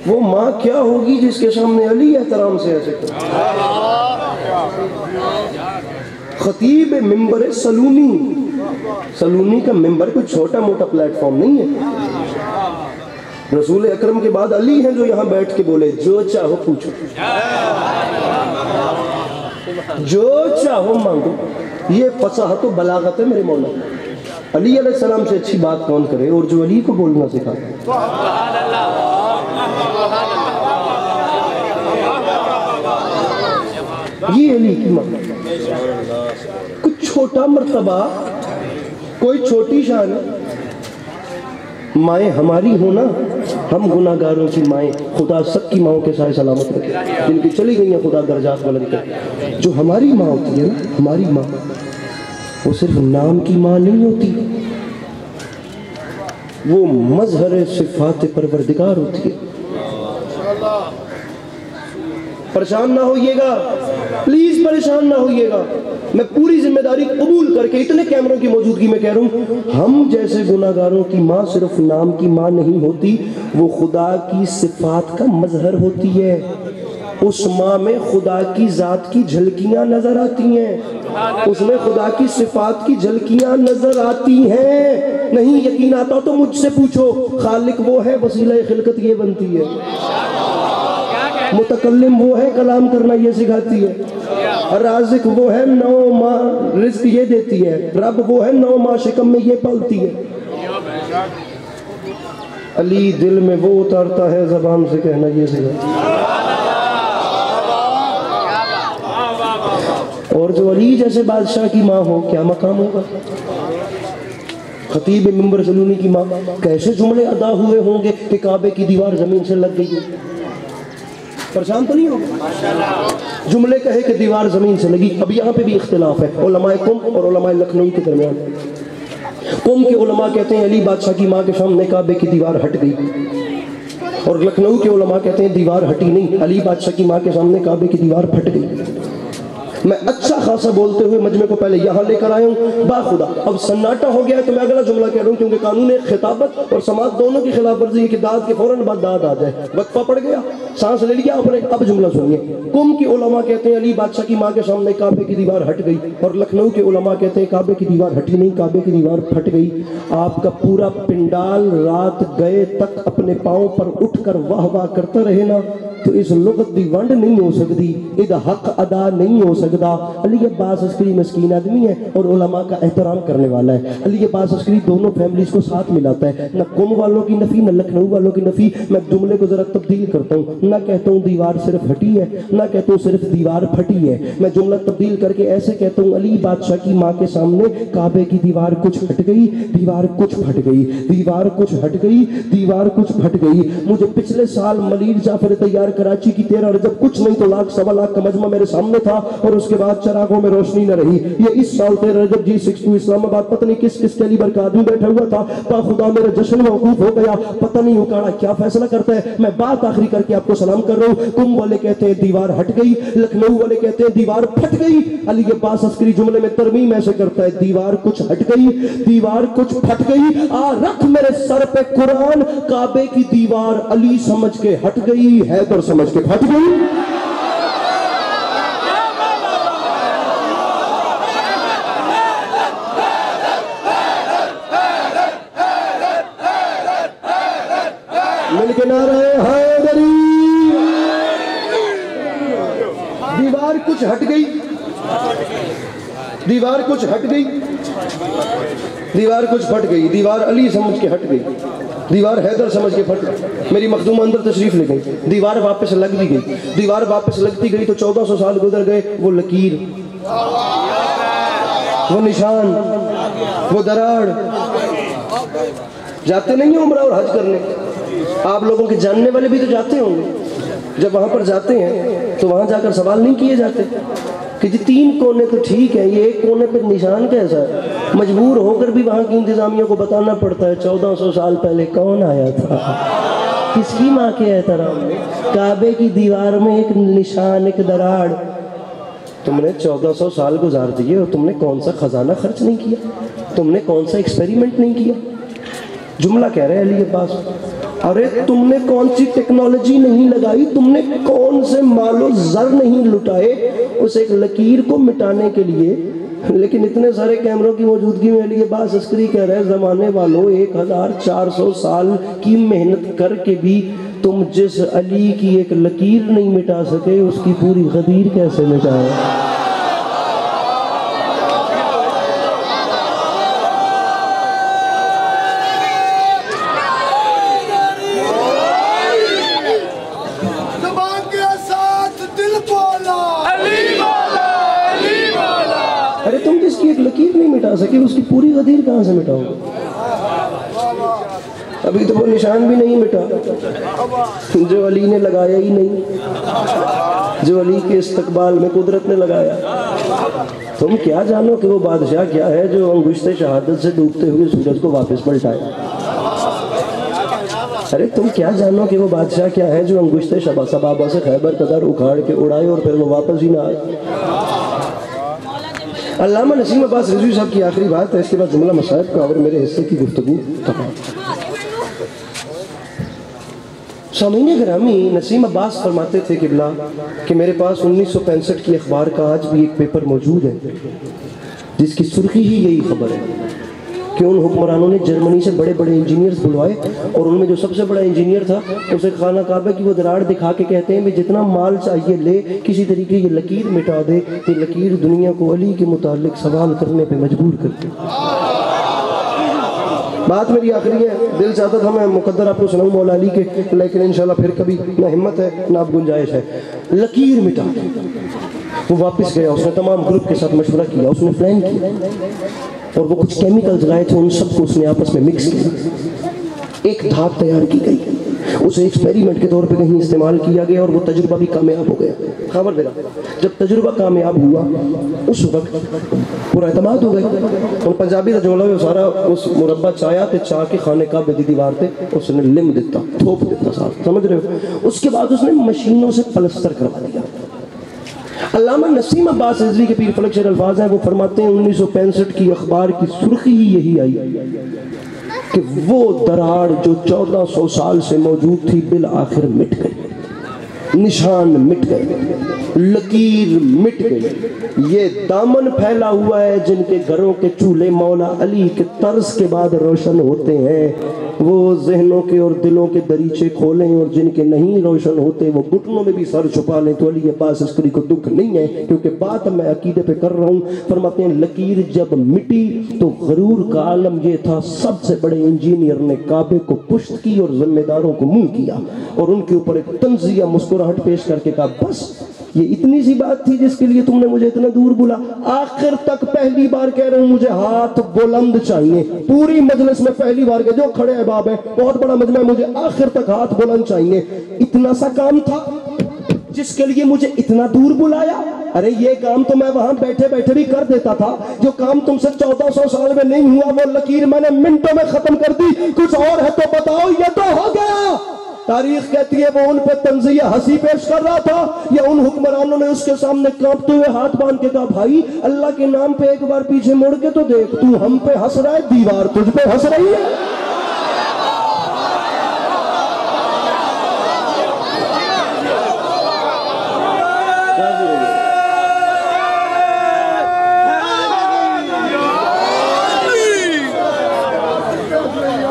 وہ ماں کیا ہوگی جس کے سامنے علی احترام سے ایسے کرتا؟ خطیب منبر سلونی، سلونی کا منبر کوئی چھوٹا موٹا پلیٹ فارم نہیں ہے، رسول اکرم کے بعد علی ہیں جو یہاں بیٹھ کے بولے جو چاہو پوچھو، جو چاہو مانگو۔ یہ فصاحت و بلاغت ہے میرے مولا۔ علی علیہ السلام سے اچھی بات کون کرے، اور جو علی کو بولنا سکھاتا۔ یہ علی کی ماں، چھوٹا مرتبہ، کوئی چھوٹی شان، مائیں ہماری ہونا، ہم گناہگاروں کی مائیں، خدا سب کی ماؤں کے سائے سلامت رکھے، جن کی چلی گئی ہیں خدا درجات بلند کرے۔ جو ہماری ماں ہوتی ہے نا، ہماری ماں، وہ صرف نام کی ماں نہیں ہوتی، وہ مظہر صفات پروردگار ہوتی ہے۔ پریشان نہ ہوئیے گا، پلیز پریشان نہ ہوئیے گا، میں پوری ذمہ داری قبول کر کے اتنے کیمروں کی موجودگی میں کہہ رہا ہوں، ہم جیسے گناہگاروں کی ماں صرف نام کی ماں نہیں ہوتی، وہ خدا کی صفات کا مظہر ہوتی ہے۔ اس ماں میں خدا کی ذات کی جھلکیاں نظر آتی ہیں، اس میں خدا کی صفات کی جھلکیاں نظر آتی ہیں۔ نہیں یقین آتا تو مجھ سے پوچھو، خالق وہ ہے، وسیلہ خلقت یہ بنتی ہے، متکلم وہ ہے، کلام کرنا یہ سکھاتی ہے، رازق وہ ہے، 9 ماہ رزق یہ دیتی ہے، رب وہ ہے، 9 ماہ شکم میں یہ پالتی ہے۔ علی دل میں وہ اتارتا ہے، زبان سے کہنا یہ سکھاتی ہے۔ اور جو علی جیسے بادشاہ کی ماں ہو، کیا مقام ہوگا؟ خطیب منبر سلونی کی ماں، کیسے جملے ادا ہوئے ہوں گے کہ کعبے کی دیوار زمین سے لگ گئی؟ پریشان تو نہیں ہوگا؟ جملے کہے کہ دیوار زمین سے لگی۔ اب یہاں پہ بھی اختلاف ہے علماء قم اور علماء لکھنؤ کے درمیان۔ قم کے علماء کہتے ہیں علی بادشاہ کی ماں کے سامنے کعبے کی دیوار ہٹ گئی، اور لکھنؤ کے علماء کہتے ہیں دیوار ہٹی نہیں، علی بادشاہ کی ماں کے سامنے کعبے کی دیوار پھٹ گئی۔ میں اچھا خاصا بولتے ہوئے مجمع کو پہلے یہاں لے کر آیا ہوں، باخدا اب سناٹا ہو گیا ہے تو میں اگلا جملہ کہہ رہا ہوں، کیونکہ قانون خطابت اور سماعت دونوں کی خلاف ورزی ہے کہ داد کے فوراً بعد داد آ جائے، وقفہ پڑ گیا، سانس لے لیا آپ نے، اب جملہ سنیے۔ قم کی علماء کہتے ہیں علی بادشاہ کی ماں کے سامنے کعبے کی دیوار ہٹ گئی، اور لکھنؤ کے علماء کہتے ہیں کعبے کی دیوار ہٹی نہیں، کعبے کی دیوار پھٹ گئی۔ آپ کا پورا پنڈال رات گئے تک اپنے پاؤں پر اٹھ کر واہ واہ کرتا رہے نا، تو اس لغت دی ونڈ نہیں ہو سکتی، ادھا حق ادا نہیں ہو سکتا۔ علی عباس عسکری مسکین آدمی ہے اور علماء کا احترام کرنے والا ہے۔ علی عباس عسکری دونوں فیملیز کو ساتھ ملاتا ہے، نہ قم والوں کی نفی نہ لکھنؤ والوں کی نفی۔ میں جملے کو ذرا تبدیل کرتا ہوں، نہ کہتا ہوں دیوار صرف ہٹی ہے، نہ کہتا ہوں صرف دیوار پھٹی ہے، میں جملہ تبدیل کر کے ایسے کہتا ہوں علی بادشاہ کی ماں کے سامنے کعبے کی دیوار کچھ ہٹ گئی، دیوار کچھ پھٹ گئی، دیوار کچھ ہٹ گئی، دیوار کچھ پھٹ گئی۔ مجھے پچھلے سال ملیر جعفر طیار کراچی کی 13 رجب کچھ نہیں تو 1 سوا لاکھ کا مجمع میرے سامنے تھا، اور اس کے بعد چراغوں میں روشنی نہ رہی۔ یہ اس سال 13 رجب G62 اسلام آباد پتہ نہیں کس کس کیلیبر کا آدمی بیٹھا ہوا تھا، با خدا میرا جشن موقوف ہو گیا، پتہ نہیں اکاڑا کیا فیصلہ کرتا ہے۔ میں بات آخری کر کے آپ کو سلام کر رہا ہوں، قم والے کہتے ہیں دیوار ہٹ گئی، لکھنؤ والے کہتے ہیں دیوار پھٹ گئی۔ علی عباس عسکری جملے میں ترمیم ایسے کرتا ہے دیوار کچھ ہٹ گئی، دیوار کچھ پھٹ گئی، آ رکھ میرے سر پہ قرآن، کعبے کی دیوار علی سمجھ کے ہٹ گئی، حیدر سمجھ کے پھٹ گئی۔ مل کے نعرہ حیدری۔ دیوار کچھ ہٹ گئی، دیوار کچھ ہٹ گئی، دیوار کچھ پھٹ گئی، دیوار علی سمجھ کے ہٹ گئی، دیوار حیدر سمجھ کے پھٹ گئی۔ میری مخدومہ اندر تشریف لے گئی، دیوار واپس لگ بھی گئی، دیوار واپس لگتی گئی تو 1400 سال گزر گئے، وہ لکیر، وہ نشان، وہ دراڑ۔ جاتے نہیں ہیں عمرہ اور حج کرنے، آپ لوگوں کے جاننے والے بھی تو جاتے ہوں گے، جب وہاں پر جاتے ہیں تو وہاں جا کر سوال نہیں کیے جاتے کہ جی 3 کونے تو ٹھیک ہے، یہ 1 کونے پر نشان کیسا ہے؟ مجبور ہو کر بھی وہاں کی انتظامیہ کو بتانا پڑتا ہے 1400 سال پہلے کون آیا تھا، کس کی ماں کے احترام میں، کعبے کی دیوار میں ایک نشان، ایک دراڑ۔ تم نے 1400 سال گزار دیے اور تم نے کون سا خزانہ خرچ نہیں کیا، تم نے کون سا ایکسپیریمنٹ نہیں کیا۔ جملہ کہہ رہے ہیں علی عباس، ارے تم نے کون سی ٹیکنالوجی نہیں لگائی، تم نے کون سے مال و زر نہیں لٹائے اس ایک لکیر کو مٹانے کے لیے۔ لیکن اتنے سارے کیمروں کی موجودگی میں علی عباس عسکری کہہ رہے ہیں زمانے والوں 1400 سال کی محنت کر کے بھی تم جس علی کی ایک لکیر نہیں مٹا سکے اس کی پوری غدیر کیسے مٹائے۔ ایک لکیر نہیں مٹا سکے، اس کی پوری غدیر کہاں سے مٹاؤ؟ ابھی تو وہ نشان بھی نہیں مٹا جو علی نے لگایا ہی نہیں، جو علی کے استقبال میں قدرت نے لگایا۔ تم کیا جانو کہ وہ بادشاہ کیا ہے جو انگشت شہادت سے ڈوبتے ہوئے سورج کو واپس پلٹائے؟ ارے تم کیا جانو کہ وہ بادشاہ کیا ہے جو انگشت صبابہ سے خیبر قدر اکھاڑ کے اڑائے اور پھر وہ واپس ہی نہ آئے؟ علامہ نسیم عباس رضوی صاحب کی آخری بات ہے، اس کے بعد جملہ مصائب کا اور میرے حصے کی گفتگو تمام۔ سامعین گرامی، نسیم عباس فرماتے تھے قبلہ کہ میرے پاس 1965 کی اخبار کا آج بھی ایک پیپر موجود ہے جس کی سرخی ہی یہی خبر ہے کہ ان حکمرانوں نے جرمنی سے بڑے بڑے انجینئرز بلوائے اور ان میں جو سب سے بڑا انجینئر تھا اسے خانہ کعبہ کی وہ دراڑ دکھا کے کہتے ہیں بھی جتنا مال چاہیے لے، کسی طریقے یہ لکیر مٹا دے، یہ لکیر دنیا کو علی کے متعلق سوال کرنے پہ مجبور کر دے۔ بات میری آخری ہے، دل چاہتا تھا میں مقدر آپ کو سناؤں مولا علی کے، لیکن انشاءاللہ پھر کبھی نہ ہمت ہے نہ اب گنجائش ہے۔ لکیر مٹا دے۔ وہ واپس گیا، اس نے تمام گروپ کے ساتھ مشورہ کیا، اس نے پلان کیا اور وہ کچھ کیمیکلز لائے تھے، ان سب کو اس نے آپس میں مکس کیا، ایک دھات تیار کی گئی، اسے ایکسپیریمنٹ کے طور پہ کہیں استعمال کیا گیا اور وہ تجربہ بھی کامیاب ہو گیا۔ خبر دینا، جب تجربہ کامیاب ہوا اس وقت پورا اعتماد ہو گیا۔ اور پنجابی کا جملہ ہے سارا اس مربع چایا تے چاہ کے خانے کعبے دی دیوار تے اس نے لم دیتا، تھوپ دیتا صاحب، سمجھ رہے ہو؟ اس کے بعد اس نے مشینوں سے پلستر کروا دیا۔ علامہ نسیم عباس رضوی کے پیر فلک شیر الفاظ ہیں، وہ فرماتے ہیں 1965 کی اخبار کی سرخی ہی یہی آئی کہ وہ دراڑ جو 1400 سال سے موجود تھی بالآخر مٹ گئی، نشان مٹ گئے، لکیر مٹ گئی۔ یہ دامن پھیلا ہوا ہے جن کے گھروں کے چولہے مولا علی کے طرز کے بعد روشن ہوتے ہیں، وہ ذہنوں کے اور دلوں کے دریچے کھولیں، اور جن کے نہیں روشن ہوتے وہ گھٹنوں میں بھی سر چھپا لیں۔ تو علی عباس عسکری کو دکھ نہیں ہے، کیونکہ بات میں عقیدے پہ کر رہا ہوں۔ فرماتے ہیں لکیر جب مٹی تو غرور کا عالم یہ تھا، سب سے بڑے انجینئر نے کعبے کو پشت کی اور ذمہ داروں کو منہ کیا اور ان کے اوپر ایک طنزیہ مسکراہٹ پیش کر کے کہا بس یہ اتنی سی بات تھی جس کے لیے تم نے مجھے اتنا دور بلا؟ آخر تک پہلی بار کہہ رہا ہوں مجھے ہاتھ بلند چاہیے، پوری مجلس میں پہلی بار کہ جو کھڑے احباب ہیں، بہت بڑا مجمع ہے، مجھے آخر تک ہاتھ بلند چاہیے۔ اتنا سا کام تھا جس کے لیے مجھے اتنا دور بلایا؟ ارے یہ کام تو میں وہاں بیٹھے بیٹھے بھی کر دیتا تھا، جو کام تم سے 1400 سال میں نہیں ہوا وہ لکیر میں نے منٹوں میں ختم کر دی، کچھ اور ہے تو بتاؤ، یہ تو ہو گیا۔ تاریخ کہتی ہے وہ ان پہ طنزیہ ہنسی پیش کر رہا تھا، یا ان حکمرانوں نے اس کے سامنے کانپتے ہوئے ہاتھ باندھ کے کہا بھائی اللہ کے نام پہ ایک بار پیچھے مڑ کے تو دیکھ، تو ہم پہ ہنس رہا ہے، دیوار تجھ پہ ہنس رہی ہے۔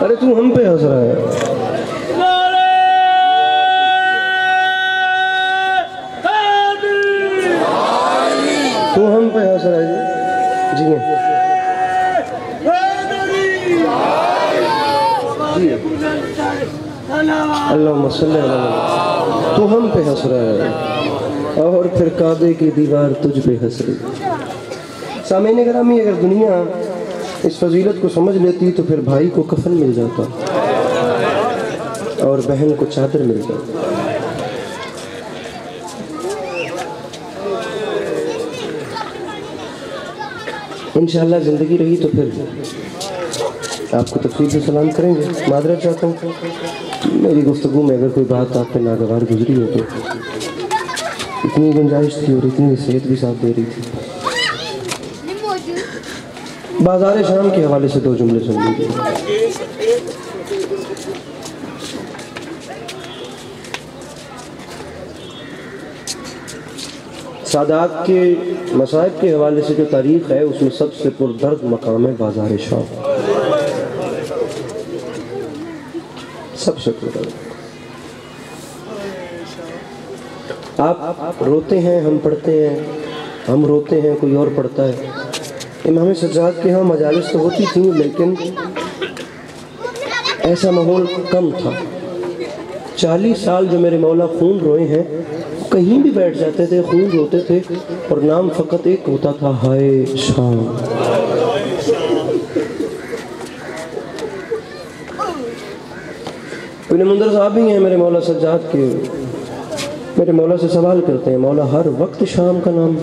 ارے تو ہم پہ ہنس رہا ہے۔ تو ہم پہ ہنس رہا ہے جی اللہم صلی اللہ علیہ وسلم، تو ہم پہ ہنس رہا ہے اور پھر کعبے کی دیوار تجھ پہ ہنس رہی۔ سامعین گرامی، اگر دنیا اس فضیلت کو سمجھ لیتی تو پھر بھائی کو کفن مل جاتا اور بہن کو چادر مل جاتا۔ انشاءاللہ زندگی رہی تو پھر آپ کو تفصیل سے سلام کریں گے۔ معذرت چاہتا ہوں میری گفتگو میں اگر کوئی بات آپ پہ ناگوار گزری ہو تو، اتنی گنجائش تھی اور اتنی صحت بھی ساتھ دے رہی تھی۔ بازار شام کے حوالے سے دو جملے سن لیجیے۔ سادات کے مصائب کے حوالے سے جو تاریخ ہے اس میں سب سے پردرد مقام ہے بازار شام، سب سے پردرد۔ آپ روتے ہیں، ہم پڑھتے ہیں، ہم روتے ہیں کوئی اور پڑھتا ہے۔ امام سجاد کے ہاں مجالس تو ہوتی تھیں لیکن ایسا ماحول کم تھا۔ 40 سال جو میرے مولا خون روئے ہیں، کہیں بھی بیٹھ جاتے تھے، خون روتے تھے اور نام فقط ایک ہوتا تھا، ہائے شام۔ ابن منذر صاحب بھی ہیں میرے مولا سجاد کے، میرے مولا سے سوال کرتے ہیں مولا ہر وقت شام کا نام،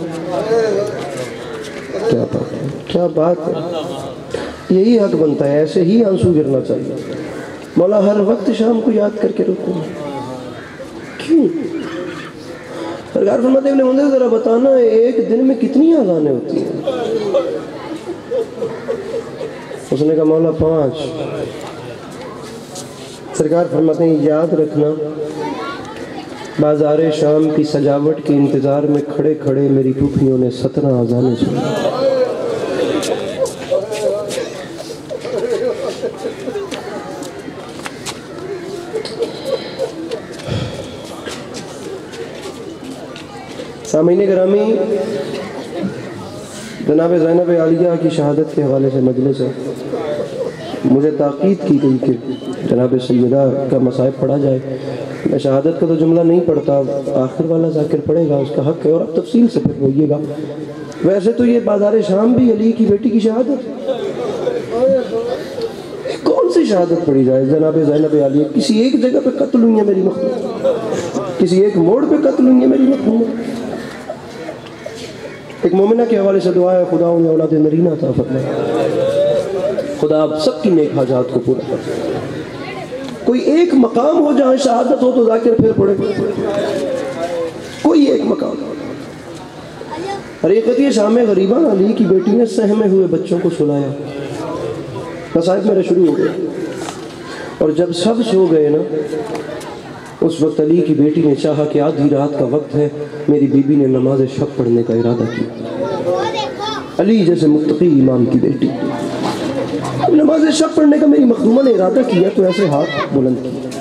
کیا بات ہے، کیا بات ہے، یہی حق بنتا ہے، ایسے ہی آنسو گرنا چاہیے، مولا ہر وقت شام کو یاد کر کے رکھو، کیوں؟ سرکار فرماتے ہیں ابن منذر ذرا بتانا ایک دن میں کتنی اذانیں ہوتی ہیں؟ اس نے کہا مولا 5۔ سرکار فرماتے ہیں یاد رکھنا بازار شام کی سجاوٹ کے انتظار میں کھڑے کھڑے میری پھوپھیوں نے 17 اذانیں سنی۔ سامعین گرامی، جناب زینب عالیہ کی شہادت کے حوالے سے مجلس ہے، مجھے تاکید کی گئی کہ جناب سیدہ کا مصائب پڑھا جائے۔ میں شہادت کا تو جملہ نہیں پڑھتا، آخر والا ذاکر پڑھے گا، اس کا حق ہے، اور اب تفصیل سے پھر ہوئیے گا۔ ویسے تو یہ بازار شام بھی علی کی بیٹی کی شہادت، کون سی شہادت پڑھی جائے؟ جناب زینب عالیہ کسی ایک جگہ پہ قتل ہوئی ہیں میری مخدومہ، کسی ایک موڑ پہ قتل ہوئی ہیں میری مخدومہ۔ ایک مومنہ کے حوالے سے دعا ہے خدا انہیں اولاد نرینہ عطا فرمائے، خدا آپ سب کی نیک حاجات کو پورا کرے۔ کوئی ایک مقام ہو جہاں شہادت ہو تو ذاکر پھر پڑے، کوئی ایک مقام۔ حقیقت شام غریبہ علی کی بیٹی نے سہمے ہوئے بچوں کو سلایا، مصائب میرے شروع ہو گئے، اور جب سب سو گئے نا اس وقت علی کی بیٹی نے چاہا کہ آدھی رات کا وقت ہے، میری بی بی نے نماز شب پڑھنے کا ارادہ کیا۔ علی جیسے متقی امام کی بیٹی، نماز شب پڑھنے کا میری مخدومہ نے ارادہ کیا تو ایسے ہاتھ بلند کیا،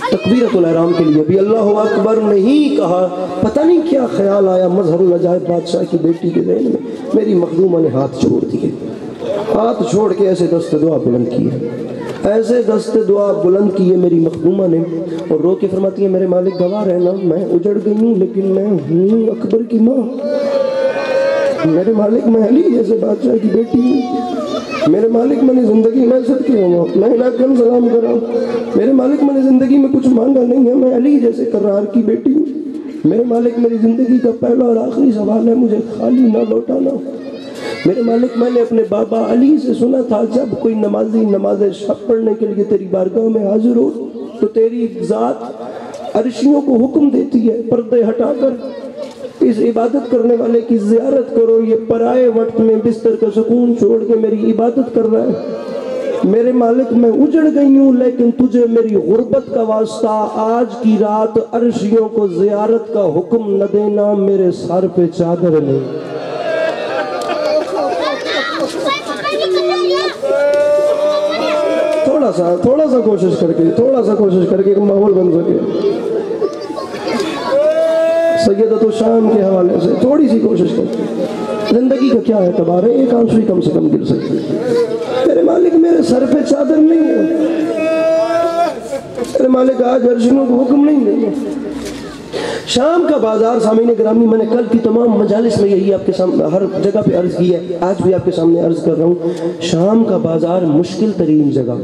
تکبیرۃ الاحرام کے لیے بھی اللہ اکبر نہیں کہا، پتہ نہیں کیا خیال آیا مظہر العجائب بادشاہ کی بیٹی کے ذہن میں، میری مخدومہ نے ہاتھ چھوڑ دیے، ہاتھ چھوڑ کے ایسے دست دعا بلند کیے، ایسے دست دعا بلند کیے میری مخدومہ نے، اور رو کے فرماتی ہے میرے مالک گواہ رہنا میں اجڑ گئی ہوں لیکن میں ہوں اکبر کی ماں، میرے مالک میں علی جیسے بادشاہ کی بیٹی ہوں، میرے مالک میں نے زندگی میں صدقے ہوں، میں لاکھاں سلام کر رہا ہوں، میرے مالک میں نے زندگی میں کچھ مانگا نہیں ہے، میں علی جیسے کرار کی بیٹی ہوں، میرے مالک میری زندگی کا پہلا اور آخری سوال ہے مجھے خالی نہ لوٹانا، میرے مالک میں نے اپنے بابا علی سے سنا تھا جب کوئی نمازی نماز شب پڑھنے کے لیے تیری بارگاہ میں حاضر ہو تو تیری ذات عرشیوں کو حکم دیتی ہے پردے ہٹا کر اس عبادت کرنے والے کی زیارت کرو، یہ پرائے وقت میں بستر کا سکون چھوڑ کے میری عبادت کر رہا ہے، میرے مالک میں اجڑ گئی ہوں لیکن تجھے میری غربت کا واسطہ آج کی رات عرشیوں کو زیارت کا حکم نہ دینا، میرے سر پہ چادر نہیں۔ تھوڑا سا کوشش کر کے ایک ماحول بن سکے، سیدۃ الشام کے حوالے سے تھوڑی سی کوشش کر کے، زندگی کا کیا اعتبار ہے، ایک آنسو ہی کم سے کم گر سکتی ہے، میرے مالک میرے سر پہ چادر نہیں ہے، میرے مالک آج عرشیوں کو حکم نہیں دیں گے۔ شام کا بازار، سامعین گرامی میں نے کل کی تمام مجالس میں یہی آپ کے سامنے ہر جگہ پہ عرض کی ہے، آج بھی آپ کے سامنے عرض کر رہا ہوں، شام کا بازار مشکل ترین جگہ،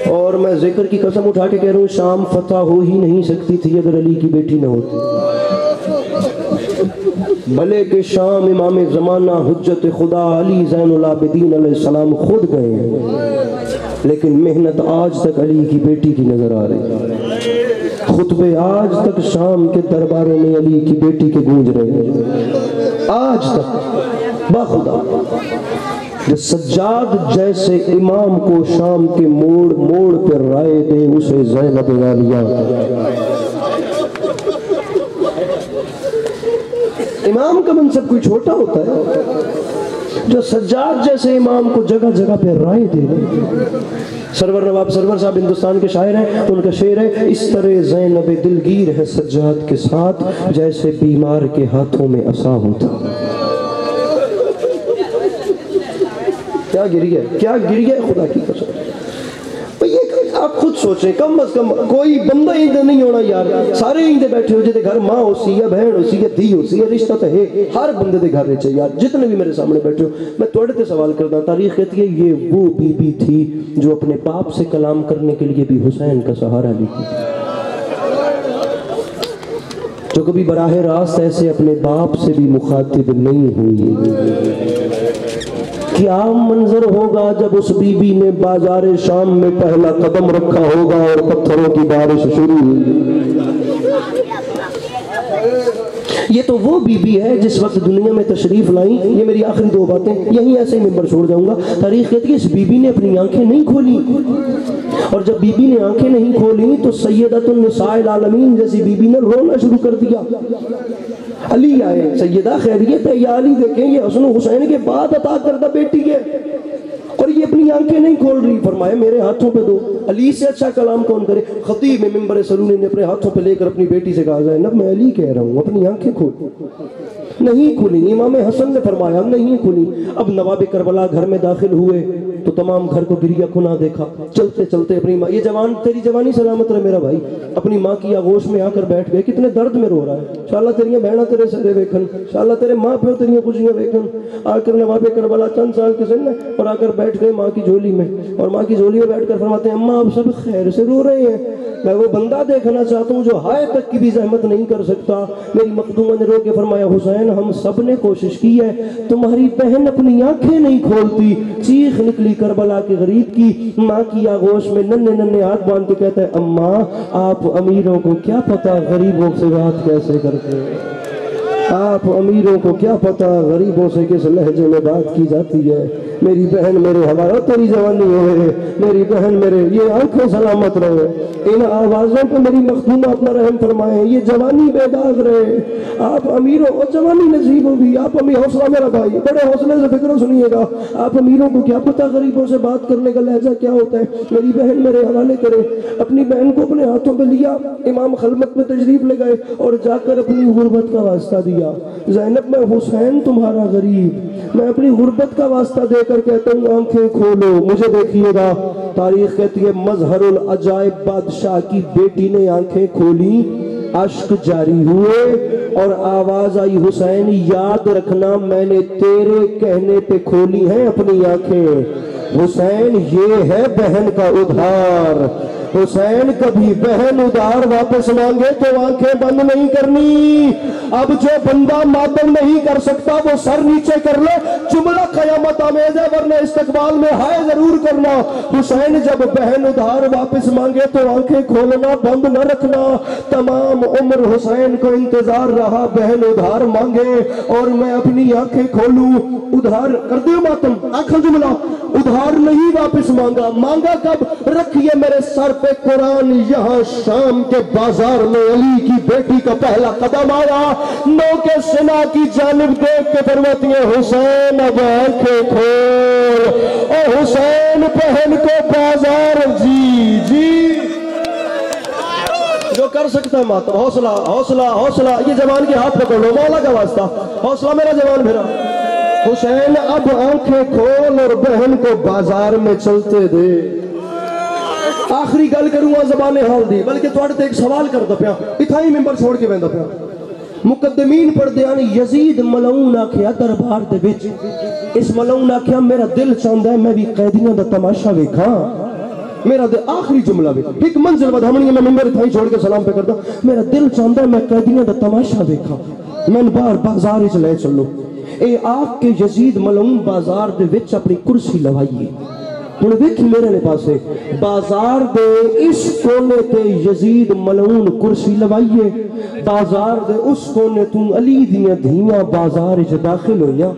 اور میں ذکر کی قسم اٹھا کے کہہ رہا ہوں شام فتح ہو ہی نہیں سکتی تھی اگر علی کی بیٹی نہ ہوتی، بھلے کہ شام امام زمانہ حجت خدا علی زین العابدین علیہ السلام خود گئے ہیں، لیکن محنت آج تک علی کی بیٹی کی نظر آ رہی ہے، خطبے آج تک شام کے درباروں میں علی کی بیٹی کے گونج رہے ہیں، آج تک باخدا جو سجاد جیسے امام کو شام کے موڑ موڑ پر رائے دے اسے زینب عالیہ۔ امام کا منصب کوئی چھوٹا ہوتا ہے، جو سجاد جیسے امام کو جگہ جگہ پہ رائے دے دے۔ سرور نواب سرور صاحب ہندوستان کے شاعر ہیں، ان کا شعر ہے اس طرح زینب دلگیر ہے سجاد کے ساتھ جیسے بیمار کے ہاتھوں میں عصا ہوتا۔ کیا گر گیا خدا کی قسم، آپ خود سوچیں کم از کم کوئی بندہ ہی نہیں ہونا یار سارے ہی بیٹھے ہو جیتے گھر ماں ہو سی ہے بہن ہو سی ہے دھی ہو سی ہے رشتہ تو ہے ہر بندے دے گھر رہے یار جتنے بھی میرے سامنے بیٹھے ہو میں توڑے تے سوال کرتا تاریخ کہتی ہے یہ وہ بی بی تھی جو اپنے باپ سے کلام کرنے کے لیے بھی حسین کا سہارا لیتی تھی جو کبھی براہ راست ایسے اپنے باپ سے بھی مخاطب نہیں ہوئی کیا منظر ہوگا جب اس بی بی نے بازار شام میں پہلا قدم رکھا ہوگا اور پتھروں کی بارش شروع ہوئی یہ تو وہ بی بی ہے جس وقت دنیا میں تشریف لائیں یہ میری آخری دو باتیں یہیں ایسے ہی ممبر چھوڑ جاؤں گا تاریخ کہتی ہے اس بی بی نے اپنی آنکھیں نہیں کھولی اور جب بی بی نے آنکھیں نہیں کھولی تو سیدۃ النساء العالمین جیسی بی بی نے رونا شروع کر دیا علی آئے سیدہ خیریت ہے یا علی دیکھیں یہ حسن و حسین کے بعد عطا کردہ بیٹی ہے اور یہ اپنی آنکھیں نہیں کھول رہی فرمایا میرے ہاتھوں پہ دو علی سے اچھا کلام کون کرے خطیب ممبر سلونی نے اپنے ہاتھوں پہ لے کر اپنی بیٹی سے کہا زینب میں علی کہہ رہا ہوں اپنی آنکھیں کھول نہیں کھلی امام حسن نے فرمایا نہیں کھلی اب نواب کربلا گھر میں داخل ہوئے تو تمام گھر کو گریا کھنا دیکھا چلتے چلتے اپنی ماں یہ جوان تیری جوانی سلامت رہے میرا بھائی اپنی ماں کی آغوش میں آ کر بیٹھ گئے کتنے درد میں رو رہا ہے انشاءاللہ تیریاں بہناں تیرے سرے ویکھن انشاءاللہ تیرے ماں پیو تیریاں خوشیاں ویکھن آ کر نواب کربلا چند سال کے سن اور آ کر بیٹھ گئے ماں کی جھولی میں اور ماں کی جھولی میں بیٹھ کر فرماتے ہیں اماں آپ سب خیر سے رو رہے ہیں میں وہ بندہ دیکھنا چاہتا ہوں جو ہائے تک کی بھی زحمت نہیں کر سکتا میری مخدومہ نے رو کے فرمایا حسین ہم سب نے کوشش کی ہے تمہاری بہن اپنی آنکھیں نہیں کھولتی چیخ نکلی کربلا کے غریب کی ماں کی آغوش میں ننھے ننھے ہاتھ باندھ کے کہتا ہے اماں آپ امیروں کو کیا پتا غریبوں سے بات کیسے کرتے ہیں آپ امیروں کو کیا پتا غریبوں سے کس لہجے میں بات کی جاتی ہے میری بہن میرے ہمارا تیری جوانی ہے میری بہن میرے یہ آنکھیں سلامت رہے ان آوازوں پہ میری مخدومہ اپنا رحم فرمائیں یہ جوانی بے داغ رہے آپ امیروں اور جوانی نصیب ہوگی آپ امیر حوصلہ میرا بھائی بڑے حوصلے سے فکر سنیے گا آپ امیروں کو کیا پتا غریبوں سے بات کرنے کا لہجہ کیا ہوتا ہے میری بہن میرے حوالے کرے اپنی بہن کو اپنے ہاتھوں پہ لیا امام خلمت میں تشریف لے گئے اور جا کر اپنی غربت کا واسطہ دیا زینب میں حسین تمہارا غریب میں اپنی غربت کا واسطہ دے کر کہتا ہوں آنکھیں کھولو مجھے دیکھیے گا تاریخ کہتی ہے مظہر العجائب بادشاہ کی بیٹی نے آنکھیں کھولی اشک جاری ہوئے اور آواز آئی حسین یاد رکھنا میں نے تیرے کہنے پہ کھولی ہیں اپنی آنکھیں حسین یہ ہے بہن کا ادھار حسین کبھی بہن ادھار واپس مانگے تو آنکھیں بند نہیں کرنی اب جو بندہ ماتم نہیں کر سکتا وہ سر نیچے کر لے جملہ قیامت آمیز ہے ورنہ استقبال میں ہائے ضرور کرنا حسین جب بہن ادھار واپس مانگے تو آنکھیں کھولنا بند نہ رکھنا تمام عمر حسین کو انتظار رہا بہن ادھار مانگے اور میں اپنی آنکھیں کھولوں ادھار کر دیو ماتم آنکھیں جملہ ادھار نہیں واپس مانگا کب رکھیے میرے سر پہ قرآن یہاں شام کے بازار میں علی کی بیٹی کا پہلا قدم آیا نو کے سنا کی جانب دیکھ کے فرماتی ہے حسین اب آنکھیں کھول اور حسین بہن کو بازار جی جو کر سکتا ہے ماتا حوصلہ حوصلہ حوصلہ یہ جوان کے ہاتھ پکڑ لو مولا کا واسطہ حوصلہ میرا جوان بھیرا حسین اب آنکھیں کھول اور بہن کو بازار میں چلتے دے آخری گل کروں گا زبان حال دی بلکہ توڑ تے ایک سوال کرتا پیا اتھائی ممبر چھوڑ کے بیندا پیا مقدمین پڑھ دے آنی یزید ملعون آکھیا دربار دے وچ اس ملعون آکھیا میرا دل چاہندا ہے میں بھی قیدیاں دا تماشا ویکھاں میرا دل آخری جملہ بھی ایک منزل ود ہمیں میں ممبر اتھائی چھوڑ کے سلام پہ کرتا میرا دل چاہندا ہے میں قیدیاں دا تماشا ویکھاں میں بار بازار وچ لے چلو اے آپ کے یزید ملعون بازار دے وچ اپنی کرسی لوائیے تو دیکھ میرے لے پاسے بازار دے اس کونے تے یزید ملعون کرسی لوائیے بازار دے اس کونے تم علی دیاں دھیاں بازار اچھ داخل ہوئیاں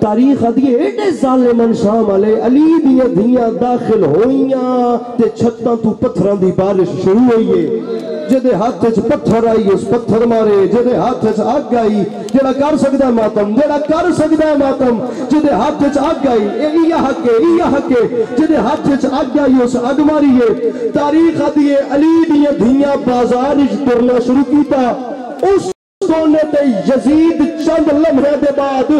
تاریخ آدھی ایٹے ظالمن شام علی علی دیاں دھیاں داخل ہوئیاں تے چھتاں تو پتھران دی بارش شروع ہوئیے جدے ہاتھ چھ پتھر آئی اس پتھر مارے جدے ہاتھ چھ آگ آئی جڑا کر سکتا ہے ماتم جڑا کر سکتا ہے ماتم جدے ہاتھ چھ آگ آئی یہ حق ہے جدے ہاتھ چھ آگ آئی اس آگ ماری ہے تاریخ آدھی علی دیاں دھیاں بازار اچھ ترنا شروع کیتا اس کونے تے یزید چند لمحے دے بعد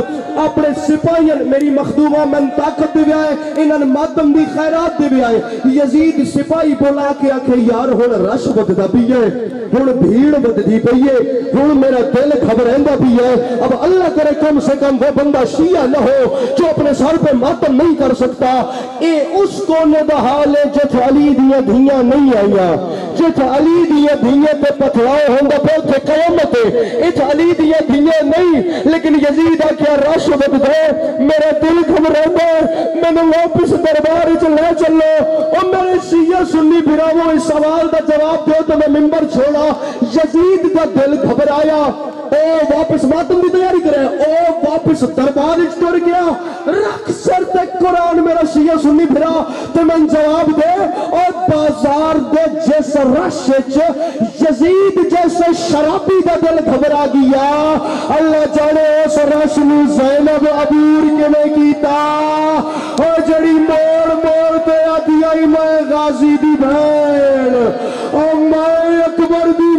اپنے سپاہیاں میری مخدومہ من طاقت دے آئے انہاں ماتم دی خیرات دے آئے یزید سپاہی بولا کے آکھے یار ہن رش بددا پئی ہے ہن بھیڑ بددی پئی ہے ہن میرا دل گھبریندا پئی ہے اب اللہ کرے کم سے کم وہ بندہ شیعہ نہ ہو جو اپنے سر پہ ماتم نہیں کر سکتا اے اس کونے دا حال ہے جت علی دیاں دھیاں نہیں آئیاں جت علی دیاں دھیاں تے پتھراؤ ہوندا پہ تے قیامت ہے ات علی دیاں دھیاں نہیں لیکن یزید آکھیا رش بددے میرا دل گھبریندا میں نے واپس دربار وچ لے چلو اور میرے شیعہ سنی بھراؤ اس سوال دا جواب دیو تو میں منبر چھوڑا یزید دا دل گھبرایا او واپس ماتم دی تیاری کرے او واپس دربار وچ ٹر گیا رکھ سر تے قرآن میرا شیعہ سنی بھرا تے میں جواب دے اور بازار دے جس رش وچ یزید جیسے شرابی دا دل گھبرا گیا اللہ جانے اس رش نو زینب عبور کیویں کیتا او جڑی موڑ موڑ تے آدھی آئی میں غازی دی بہن او میں اکبر دی